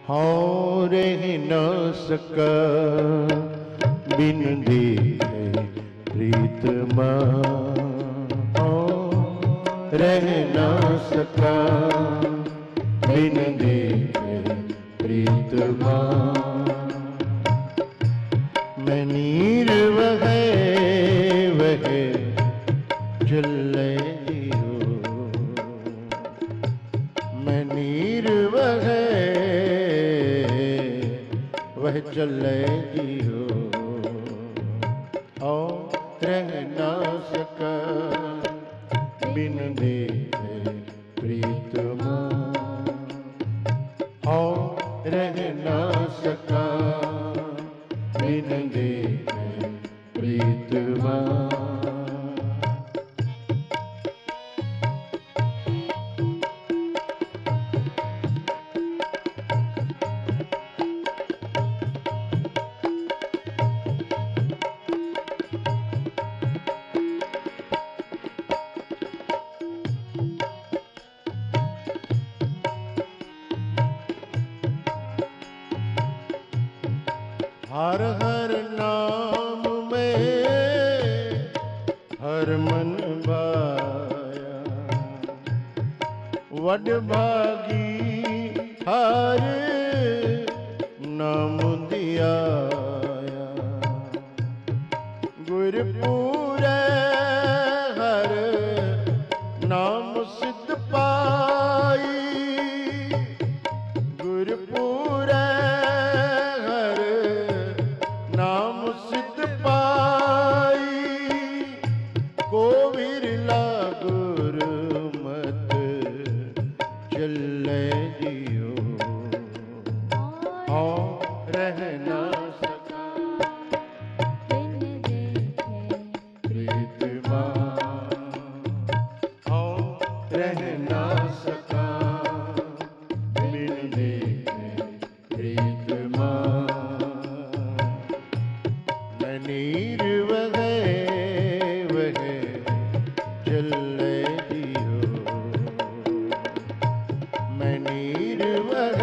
हाँ रह न सका बिन देखे प्रीतमा, हाँ रह न सका बिन देखे प्रीतमा। मैं नीर वह चले जियो, मैं नीर वह चले जियो, और रह ना सका बिन देखे प्रीतमा, और रह ना सका बिन देखे प्रीतमा। हर हर नाम में हर मन भाया, वड भागी हर नाम दिया। गुरपुरे हर नाम सिद्ध पाई, गुरपुरे नाम सिद्ध पाई। को विरला गुरमत चले जियो, और रह ना सका बिन देखे प्रीतमा, और रह ना सका बिन देखे प्रीतमा। नीर वह चले जियो, मैं नीर वह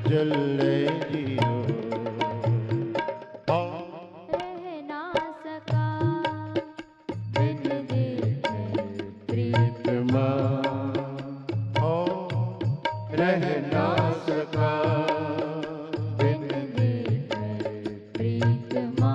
चले जियो, रह ना सका बिन देखे प्रीतमा, रह ना सका बिन देखे प्रीतमा।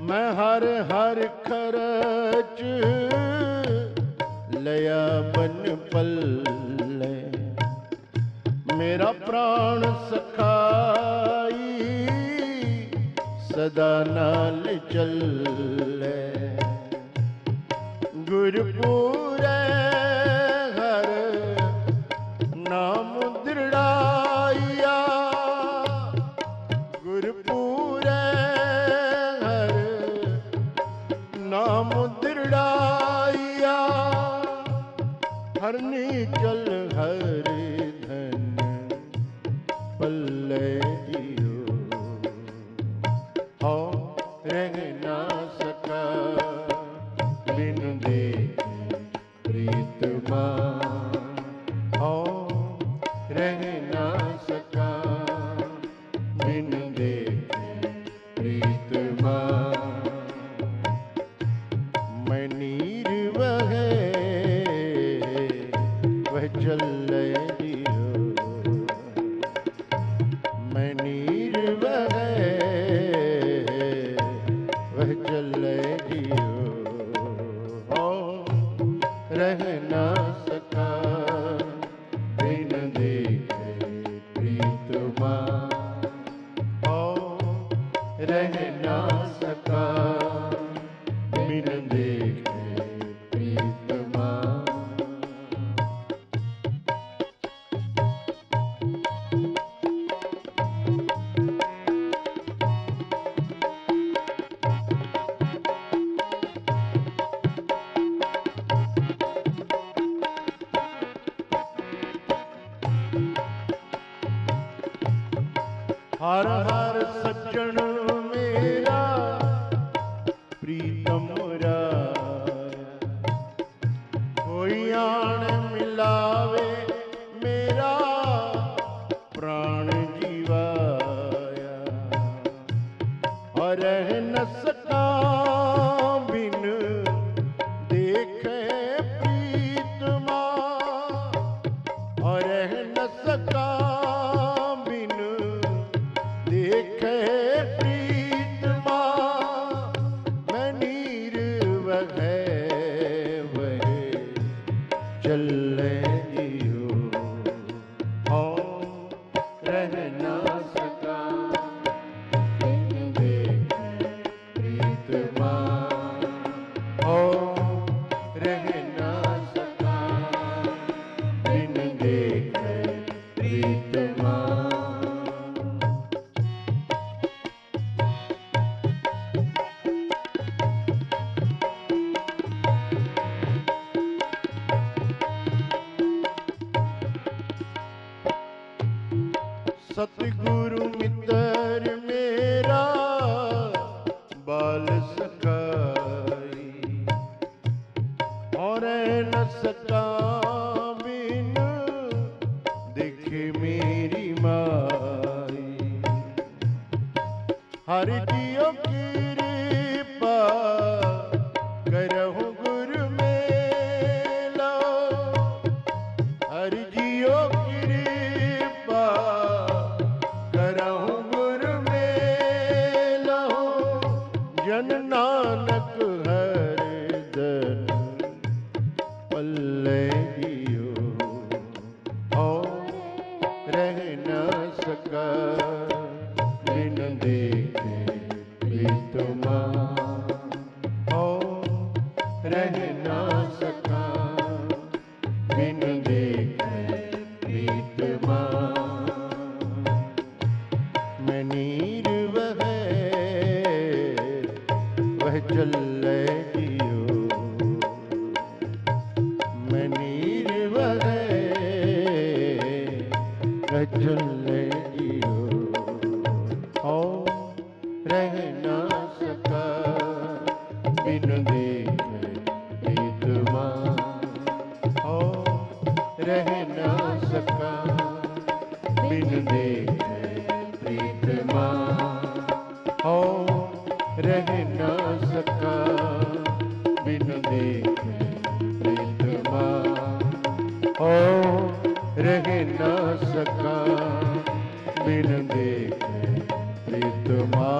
मैं हर हर खरच लया बन पल्ले, मेरा प्राण सखाई सदा नाल चले। गुरपुरे हर नाम दृढ़ाया, गुरपुरे हर नाम दृढ़ाया। हरनी चल हर धन पल्ले जियो, और रह ना सका बिन देखे प्रीतमा, और रह ना सका बिन देखे प्रीतमा। मैं नीर वह चले जियो, मैं नीर वह चले जियो, और रह ना सका बिन देखे प्रीतमा, और रह ना सका बिन देखे प्रीतमा। हर हर सज्जन मेरा प्रीतम राया, कोई आन मिलावे मेरा प्राण जीवाया, और रह न सका बिन देखे प्रीतमा, और रह न सका बिन देखे प्रीतमा, मैं नीर वह चले जियो, और रह न सका बिन देखे प्रीतमा, और रह न सका बिन देखे प्रीतमा। सतगुरु मित्र मेरा बाल सखाई, और न सका बिन देखे मेरी माई, हर जियो कृपा करहु गुरु मेला, हर जियो कृपा करहु गुरु मेला, जन नानक हर दन पल्ले जियो, और रह न सका बिन देखे प्रीतमा, और रह न सका बिन देखे प्रीतमा, मैं नीर वह चले जियो, मैं नीर वह चले जियो, और रह न सका बिन देखे प्रीतमा, और रह न सका बिन देखे प्रीतमा, और रह न सका बिन देखे प्रीतमा, और रह न सका बिन देखे प्रीतमा।